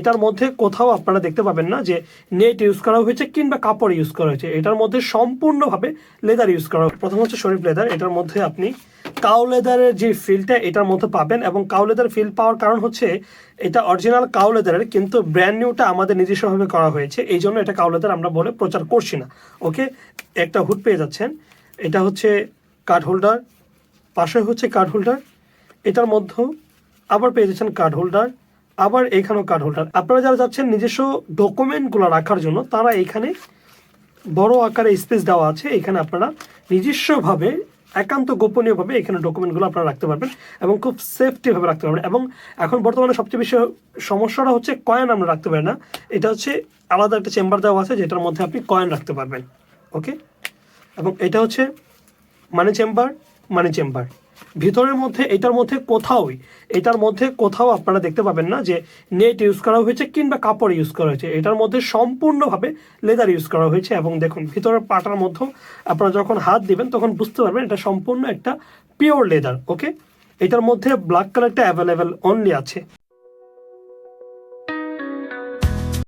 এটার মধ্যে কোথাও আপনারা দেখতে পাবেন না যে নেট ইউজ করা হয়েছে কিংবা কাপড় ইউজ করা হয়েছে। এটার মধ্যে সম্পূর্ণভাবে লেদার ইউজ করা হয়েছে। প্রথম হচ্ছে শরীফ লেদার, এটার মধ্যে আপনি কাউ লেদারের যে ফিলটা এটার মধ্যে পাবেন, এবং কাউ লেদার ফিল পাওয়ার কারণ হচ্ছে এটা অরিজিনাল কাউ লেদারের, কিন্তু ব্র্যান্ড নিউটা আমাদের নিজস্বভাবে করা হয়েছে, এই জন্য এটা কাউ লেদার আমরা বলে প্রচার করছি না। ওকে, একটা হুড পেয়ে যাচ্ছেন, এটা হচ্ছে কার্ড হোল্ডার, পাশে হচ্ছে কার্ড হোল্ডার, এটার মধ্যেও আবার পেয়ে যাচ্ছেন কার্ড হোল্ডার, আবার এখানেও কার্ড হোল্ডার। আপনারা যারা যাচ্ছেন নিজস্ব ডকুমেন্টগুলো রাখার জন্য তারা এখানে বড় আকারে স্পেস দেওয়া আছে, এখানে আপনারা নিজস্বভাবে একান্ত গোপনীয়ভাবে এখানে ডকুমেন্টগুলো আপনারা রাখতে পারবেন এবং খুব সেফটিভাবে রাখতে পারবেন। এবং এখন বর্তমানে সবচেয়ে বেশি সমস্যাটা হচ্ছে কয়েন আমরা রাখতে পারি না, এটা হচ্ছে আলাদা একটা চেম্বার দেওয়া আছে যেটার মধ্যে আপনি কয়েন রাখতে পারবেন। ওকে, এবং এটা হচ্ছে মানি চেম্বার। ভিতরের মধ্যে এটার মধ্যে কোথাও আপনারা দেখতে পাবেন না যে নেট ইউজ করা হয়েছে কিংবা কাপড় ইউজ করা হয়েছে। এটার মধ্যে সম্পূর্ণভাবে লেদার ইউজ করা হয়েছে, এবং দেখুন ভিতরের পাটার মধ্যেও আপনারা যখন হাত দিবেন তখন বুঝতে পারবেন এটা সম্পূর্ণ একটা পিওর লেদার। ওকে, এটার মধ্যে ব্ল্যাক কালারটা অ্যাভেলেবেল অনলি আছে।